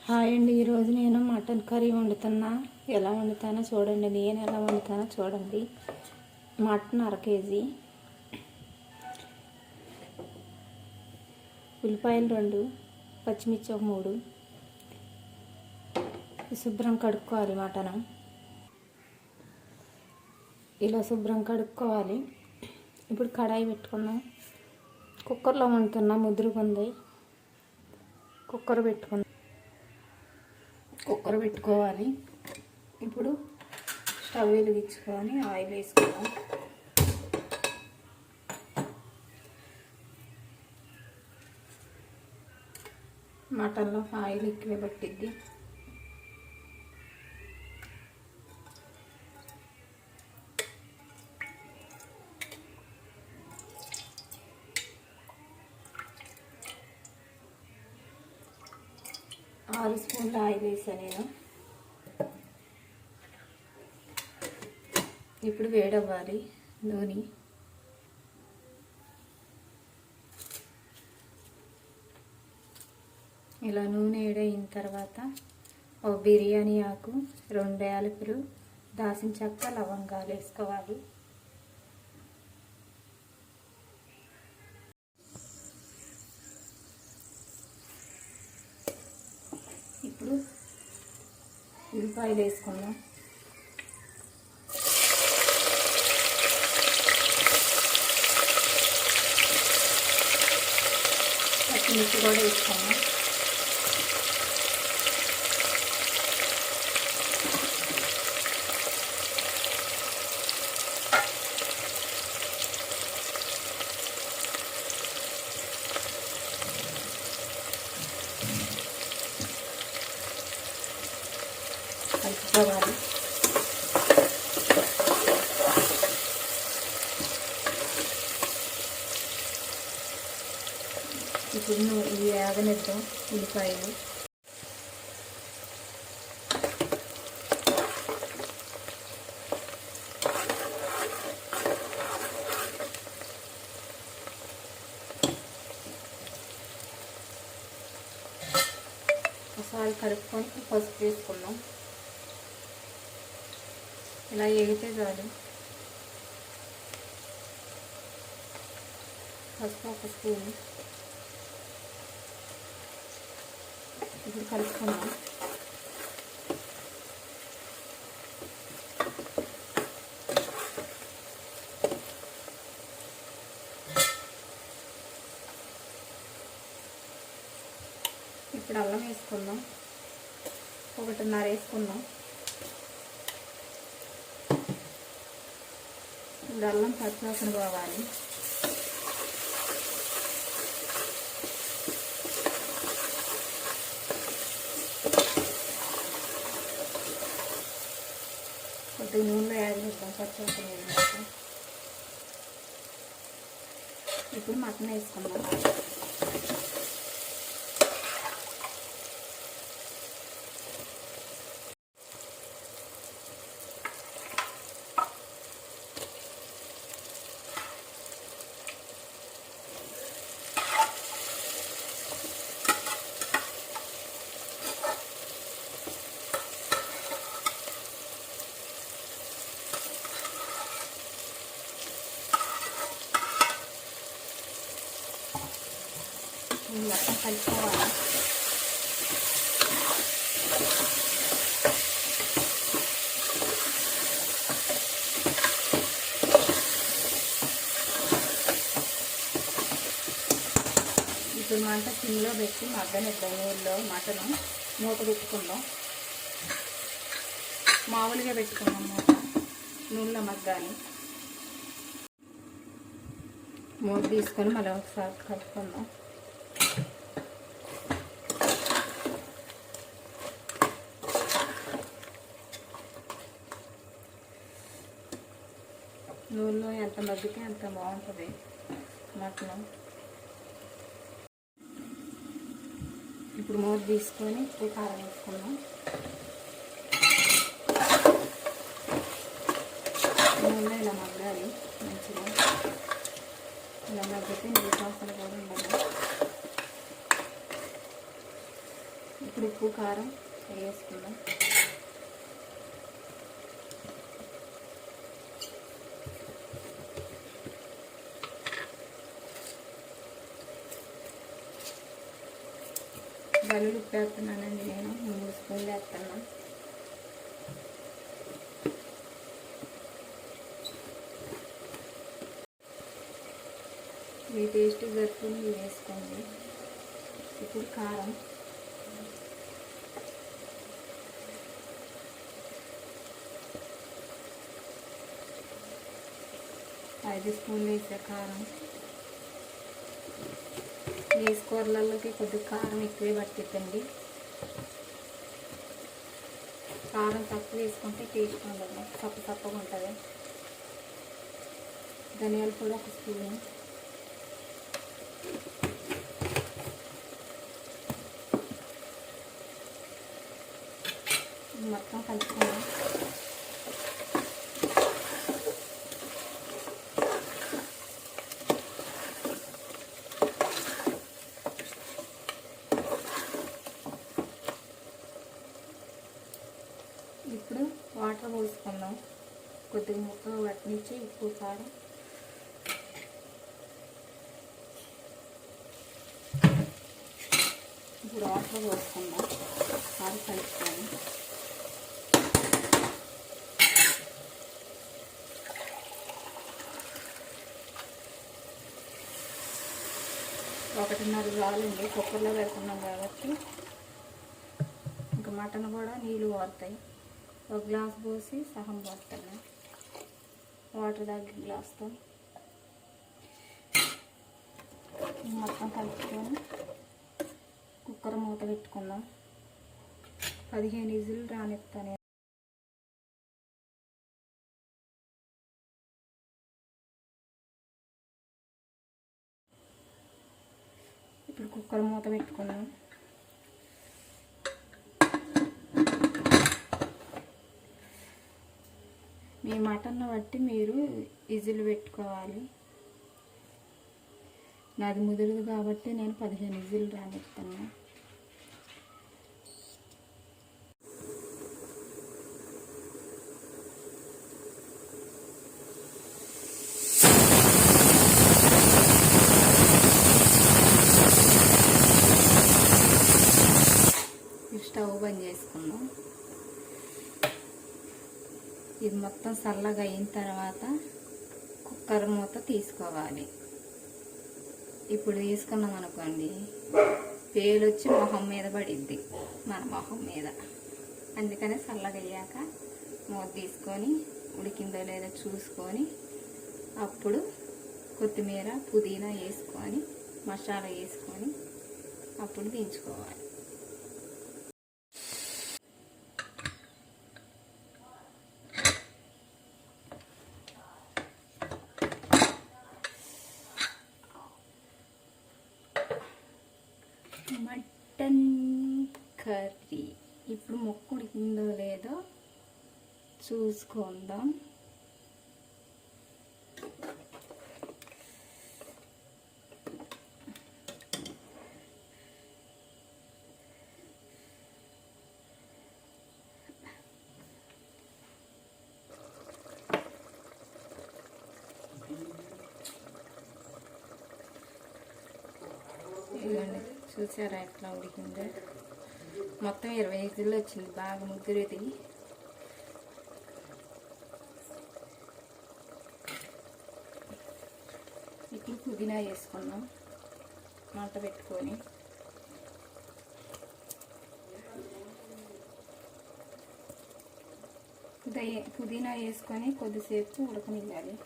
Hi అండి, ఈరోజు నేను మటన్ కర్రీ వండుతున్నా. ఎలా వండుతానో చూడండి. నేను ఎలా వండుతానో చూడండి. మటన్ 1/2 కేజీ, ఉల్లిపాయలు 2, పచ్చిమిర్చి 3. శుభ్రం కడుక్కోవాలి. మటన్ ఇలా శుభ్రం కడుక్కోవాలి. ఇప్పుడు కడాయి పెట్టుకుందాం. కుక్కర్లో వండుతున్నా, ముద్దురుకుంది. కుక్కర్ పెట్టుకోవాలి. ఇప్పుడు స్టవ్ వెలిగించుకొని ఆయిల్ వేసుకుందాం. మటన్లో ఆయిల్ ఎక్కువ పట్టిద్ది. ఆరు స్పూన్ల ఆయిల్ వేసాను నేను. ఇప్పుడు వేడవ్వాలి నూనె. ఇలా నూనె వేడైన తర్వాత ఒక బిర్యానీ ఆకు, 2 యాలకులు, దాల్చిన చెక్క, లవంగాలు వేసుకోవాలి. ఇప్పుడు ఉల్లిపాయలు వేసుకుందాం. పచ్చిమిర్చి కూడా వేసుకున్నాం. కలుపుకోవాలి. ఇప్పుడు ఇవి వేగనిద్దాం. ఉల్లిపాయలు ఒకసారి కలుపుకొని పసుపు వేసుకుందాం. ఇలా వేగితే చాలు. పసుపు 1 స్పూన్. ఇప్పుడు కలుపుకుందాం. ఇప్పుడు అల్లం వేసుకుందాం. 1.5 వేసుకుందాం. ఇప్పుడు అల్లం పచ్చివాసన పోవాలి. కొద్దిగా నూనెలో యాడ్ చేద్దాం. పచ్చివాసన వేయాలి. ఇప్పుడు మటన్ వేసుకుందాం. మొత్తం కలుపుకోవాలి. ఇప్పుడు మంట సిమ్లో పెట్టి మగ్గనిద్దాం. నూనెలో మటను మూత పెట్టుకుందాం. మామూలుగా పెట్టుకుందాం. నూనెలో మగ్గాలి. మూత తీసుకొని మళ్ళీ ఒకసారి కలుపుకుందాం. నూనెలో ఎంత మగ్గితే అంత బాగుంటుంది మటన్. ఇప్పుడు మూత తీసుకొని ఉప్పు కారం వేసుకుందాం. నూనెలో ఇలా మగ్గాలి మంచిగా. ఇలా మగ్గితే నీళ్ళు వాసన కూడా ఉండదు. ఇప్పుడు ఉప్పు కారం వేసుకుందాం. గల్లులు ఉప్పు వేస్తున్నానండి, నేను 3 స్పూన్లు వేస్తున్నాను. మీ టేస్ట్ సరిపోయి వేసుకోండి. ఇప్పుడు కారం, ఐదు స్పూన్లు వేసే కారం. ఈ కూరలలోకి కొద్దిగా కారం ఎక్కువే పట్టిద్దండి. కారం తక్కువ వేసుకుంటే టేస్ట్ ఉండదు, తప్పగా ఉంటుంది. ధనియాల పొడి 1 స్పూను, మొత్తం కలుపుకుందాం. ఇప్పుడు వాటర్ పోసుకుందాం. కొద్దిగా ముక్కగా పట్టించి ఉప్పు కారం, ఇప్పుడు వాటర్ పోసుకుందాం. కారం కలుపుకొని 1:30 చాలండి, కుక్కర్లో వేసుకున్నాం కాబట్టి. ఇంకా మటన్ కూడా నీళ్ళు పోతాయి. 1 గ్లాస్ పోసి సగం పోస్తాను, వాటర్ దగ్గర గ్లాస్తో. మొత్తం కలుపుకొని కుక్కర్ మూత పెట్టుకుందాం. 15 విజిల్ రానిస్తాను. ఇప్పుడు కుక్కర్ మూత పెట్టుకుందాం. మీ మటన్ బట్టి మీరు విజిల్ పెట్టుకోవాలి. నాది ముదురుదు కాబట్టి నేను 15 విజిల్ రానిస్తాను. స్టవ్ బంద్ చేసుకుందాం. ఇది మొత్తం చల్లగా అయిన తర్వాత కుక్కర్ మూత తీసుకోవాలి. ఇప్పుడు తీసుకున్నాం అనుకోండి, పేలు వచ్చి మొహం మీద పడిద్ది, మన మొహం మీద. అందుకనే చల్లగా అయ్యాక మూత తీసుకొని ఉడికిందో లేదో చూసుకొని అప్పుడు కొత్తిమీర పుదీనా వేసుకొని మసాలా వేసుకొని అప్పుడు దించుకోవాలి. మటన్ కర్రీ ఇప్పుడు ముక్క ఉడికిందో లేదో చూసుకుందాం. ఇదిగోండి, చూసారా ఎట్లా ఉడికిందో. మొత్తం 20 విజిల్లు వచ్చింది, బాగా ముగ్గురిది. ఇప్పుడు పుదీనా వేసుకున్నాం మంట పెట్టుకొని. పుదీనా వేసుకొని కొద్దిసేపు ఉడకనివ్వాలి.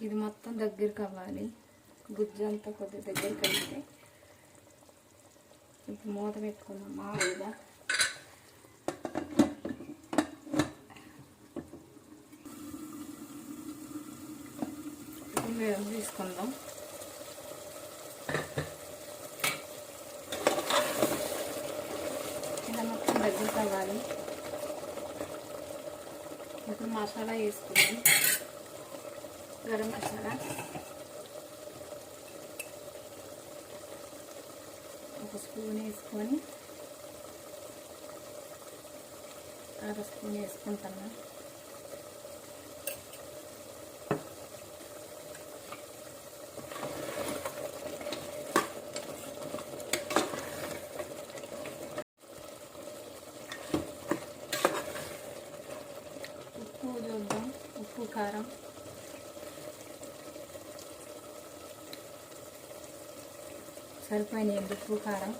ఇది మొత్తం దగ్గరికి అవ్వాలి, గుజ్జు అంతా కొద్దిగా దగ్గరికి అయితే. ఇప్పుడు మూత పెట్టుకుందాం మామూలుగా. ఇప్పుడు వేడి తీసుకుందాం. ఇలా మొత్తం దగ్గరికి అవ్వాలి. ఇప్పుడు మసాలా వేసుకుందాం. గరం మసాలా ఒక స్పూన్ వేసుకొని, అర స్పూన్ వేసుకుంటాను. ఉప్పు చూద్దాం, ఉప్పు కారం సరిపోయినాయండి. ఉప్పు కారం.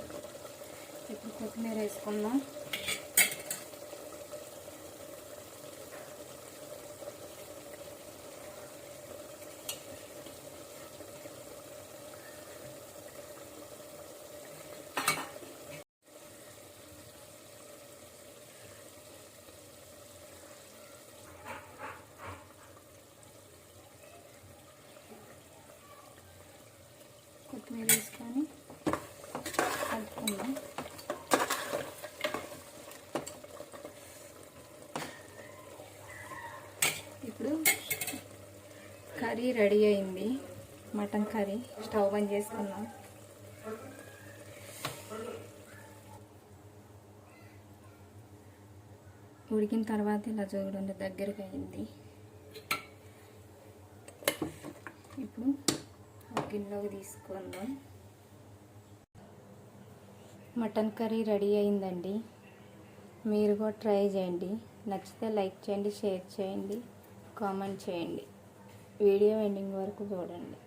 ఇప్పుడు కొత్తిమీర వేసుకుందాం. కొత్తిమీర వేసుకొని కలుపుకుందాం. ఇప్పుడు కర్రీ రెడీ అయింది. Mutton curry. స్టవ్ బంద్ చేసుకుందాం. ఉడికిన తర్వాత ఇలా చూడండి, దగ్గరికి అయింది. ఇప్పుడు ఒక గిన్నెలోకి తీసుకుందాం. మటన్ కర్రీ రెడీ అయిందండి. మీరు కూడా ట్రై చేయండి. నచ్చితే లైక్ చేయండి, షేర్ చేయండి, కామెంట్ చేయండి. వీడియో ఎండింగ్ వరకు చూడండి.